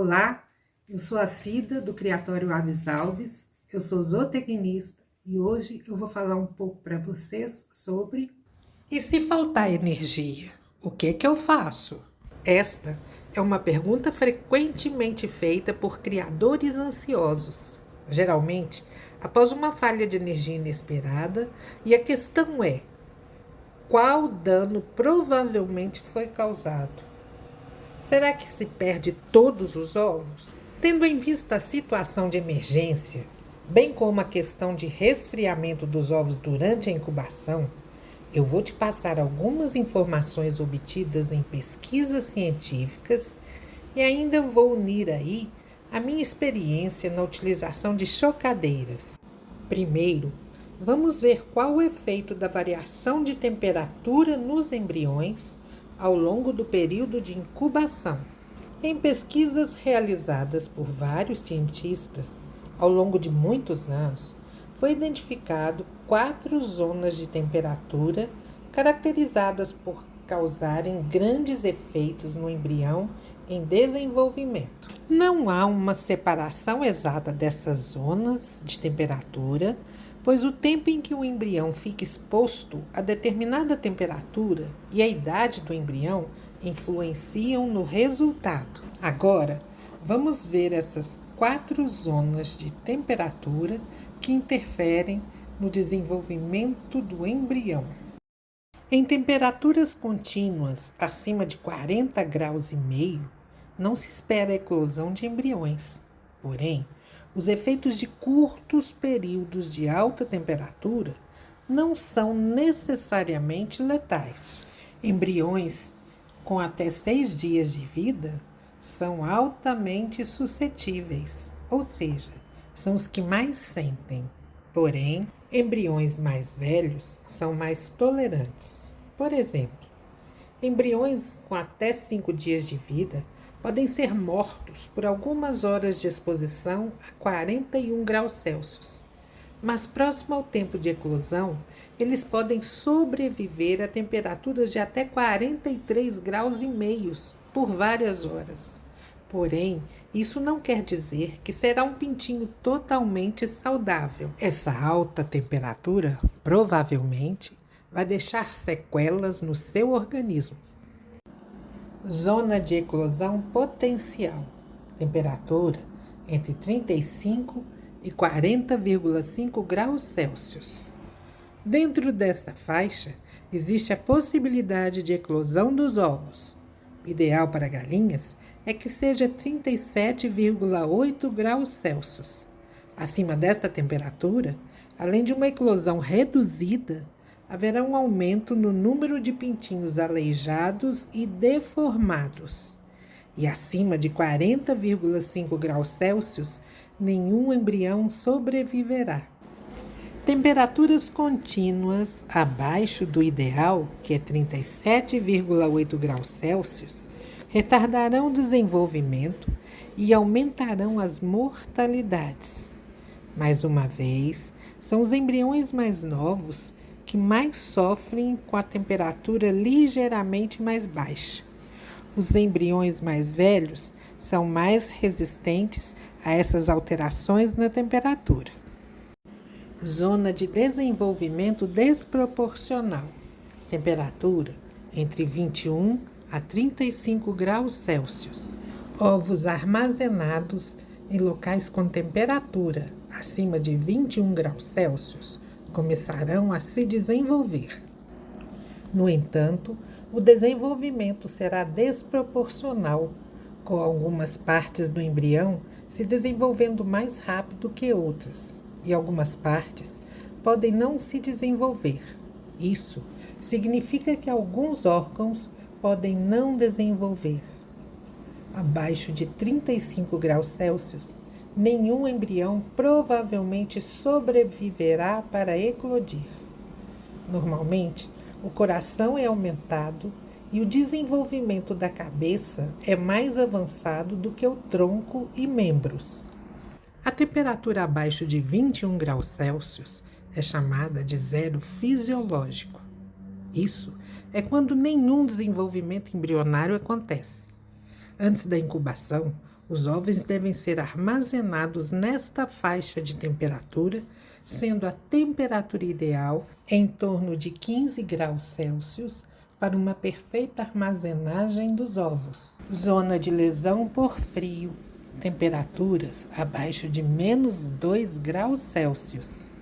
Olá, eu sou a Cida, do Criatório Aves Alves, eu sou zootecnista e hoje eu vou falar um pouco para vocês sobre... E se faltar energia, o que eu faço? Esta é uma pergunta frequentemente feita por criadores ansiosos, geralmente após uma falha de energia inesperada, e a questão é: qual dano provavelmente foi causado? Será que se perde todos os ovos? Tendo em vista a situação de emergência, bem como a questão de resfriamento dos ovos durante a incubação, eu vou te passar algumas informações obtidas em pesquisas científicas e ainda vou unir aí a minha experiência na utilização de chocadeiras. Primeiro, vamos ver qual o efeito da variação de temperatura nos embriões ao longo do período de incubação. Em pesquisas realizadas por vários cientistas ao longo de muitos anos, foi identificado 4 zonas de temperatura caracterizadas por causarem grandes efeitos no embrião em desenvolvimento. Não há uma separação exata dessas zonas de temperatura, pois o tempo em que o embrião fica exposto a determinada temperatura e a idade do embrião influenciam no resultado. Agora, vamos ver essas 4 zonas de temperatura que interferem no desenvolvimento do embrião. Em temperaturas contínuas acima de 40 graus e meio, não se espera a eclosão de embriões. Porém, os efeitos de curtos períodos de alta temperatura não são necessariamente letais. Embriões com até 6 dias de vida são altamente suscetíveis, ou seja, são os que mais sentem. Porém, embriões mais velhos são mais tolerantes. Por exemplo, embriões com até 5 dias de vida podem ser mortos por algumas horas de exposição a 41 graus Celsius. Mas próximo ao tempo de eclosão, eles podem sobreviver a temperaturas de até 43 graus e meios por várias horas. Porém, isso não quer dizer que será um pintinho totalmente saudável. Essa alta temperatura provavelmente vai deixar sequelas no seu organismo. Zona de eclosão potencial. Temperatura entre 35 e 40,5 graus Celsius. Dentro dessa faixa, existe a possibilidade de eclosão dos ovos. O ideal para galinhas é que seja 37,8 graus Celsius. Acima desta temperatura, além de uma eclosão reduzida, haverá um aumento no número de pintinhos aleijados e deformados. E acima de 40,5 graus Celsius, nenhum embrião sobreviverá. Temperaturas contínuas abaixo do ideal, que é 37,8 graus Celsius, retardarão o desenvolvimento e aumentarão as mortalidades. Mais uma vez, são os embriões mais novos que mais sofrem com a temperatura ligeiramente mais baixa. Os embriões mais velhos são mais resistentes a essas alterações na temperatura. Zona de desenvolvimento desproporcional. Temperatura entre 21 a 35 graus Celsius. Ovos armazenados em locais com temperatura acima de 21 graus Celsius começarão a se desenvolver. No entanto, o desenvolvimento será desproporcional, com algumas partes do embrião se desenvolvendo mais rápido que outras, e algumas partes podem não se desenvolver. Isso significa que alguns órgãos podem não desenvolver. Abaixo de 35 graus Celsius, nenhum embrião provavelmente sobreviverá para eclodir. Normalmente, o coração é aumentado e o desenvolvimento da cabeça é mais avançado do que o tronco e membros. A temperatura abaixo de 21 graus Celsius é chamada de zero fisiológico. Isso é quando nenhum desenvolvimento embrionário acontece. Antes da incubação, Os ovos devem ser armazenados nesta faixa de temperatura, sendo a temperatura ideal em torno de 15 graus Celsius para uma perfeita armazenagem dos ovos. Zona de lesão por frio. Temperaturas abaixo de -2 graus Celsius.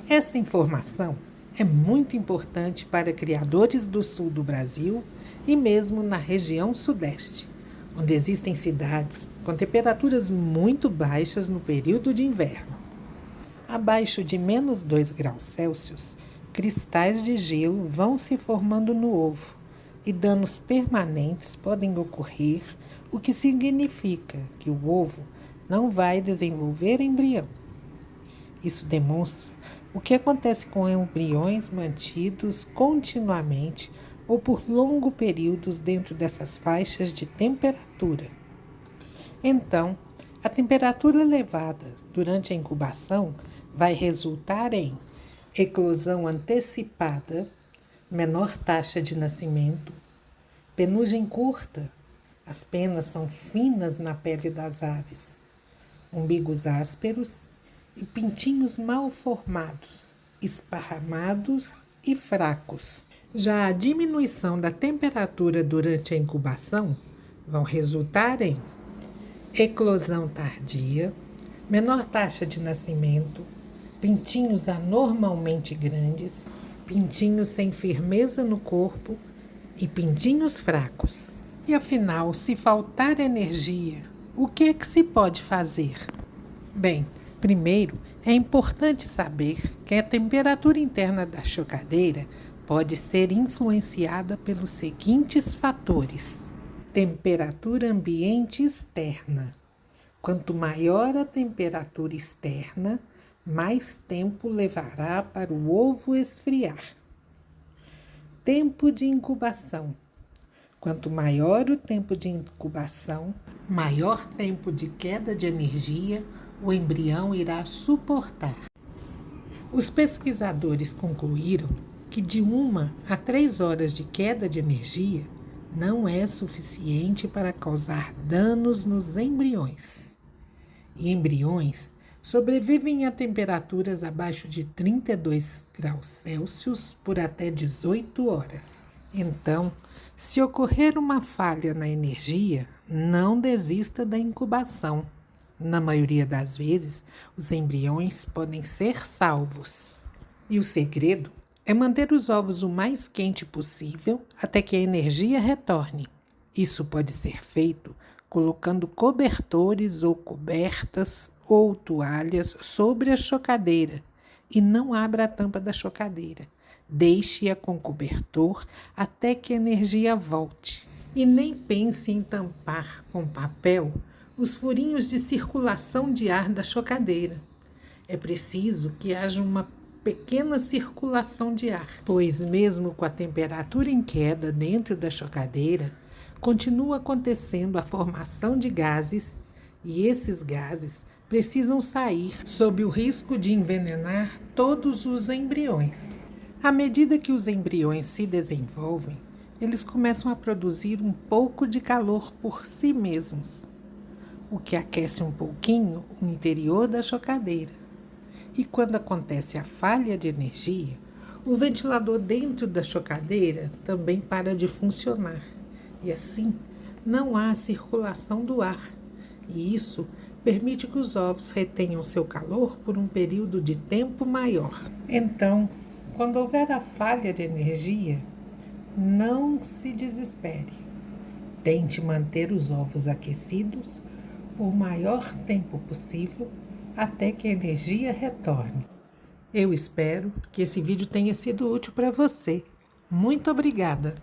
Essa informação é muito importante para criadores do sul do Brasil e mesmo na região sudeste, onde existem cidades com temperaturas muito baixas no período de inverno. Abaixo de -2 graus Celsius, cristais de gelo vão se formando no ovo e danos permanentes podem ocorrer, o que significa que o ovo não vai desenvolver embrião. Isso demonstra o que acontece com embriões mantidos continuamente ou por longos períodos dentro dessas faixas de temperatura. Então, a temperatura elevada durante a incubação vai resultar em eclosão antecipada, menor taxa de nascimento, penugem curta, as penas são finas na pele das aves, umbigos ásperos e pintinhos mal formados, esparramados e fracos. Já a diminuição da temperatura durante a incubação vão resultar em eclosão tardia, menor taxa de nascimento, pintinhos anormalmente grandes, pintinhos sem firmeza no corpo e pintinhos fracos. E afinal, se faltar energia, o que é que se pode fazer? Bem, primeiro é importante saber que a temperatura interna da chocadeira pode ser influenciada pelos seguintes fatores. Temperatura ambiente externa. Quanto maior a temperatura externa, mais tempo levará para o ovo esfriar. Tempo de incubação. Quanto maior o tempo de incubação, maior tempo de queda de energia o embrião irá suportar. Os pesquisadores concluíram que de 1 a 3 horas de queda de energia não é suficiente para causar danos nos embriões. E embriões sobrevivem a temperaturas abaixo de 32 graus Celsius por até 18 horas. Então, se ocorrer uma falha na energia, não desista da incubação. Na maioria das vezes, os embriões podem ser salvos. E o segredo é manter os ovos o mais quente possível até que a energia retorne. Isso pode ser feito colocando cobertores ou cobertas ou toalhas sobre a chocadeira e não abra a tampa da chocadeira. Deixe-a com cobertor até que a energia volte. E nem pense em tampar com papel os furinhos de circulação de ar da chocadeira. É preciso que haja uma pequena circulação de ar, pois mesmo com a temperatura em queda dentro da chocadeira, continua acontecendo a formação de gases e esses gases precisam sair sob o risco de envenenar todos os embriões. À medida que os embriões se desenvolvem, eles começam a produzir um pouco de calor por si mesmos, o que aquece um pouquinho o interior da chocadeira. E quando acontece a falha de energia, o ventilador dentro da chocadeira também para de funcionar. E assim, não há circulação do ar. E isso permite que os ovos retenham seu calor por um período de tempo maior. Então, quando houver a falha de energia, não se desespere. Tente manter os ovos aquecidos por o maior tempo possível até que a energia retorne. Eu espero que esse vídeo tenha sido útil para você. Muito obrigada!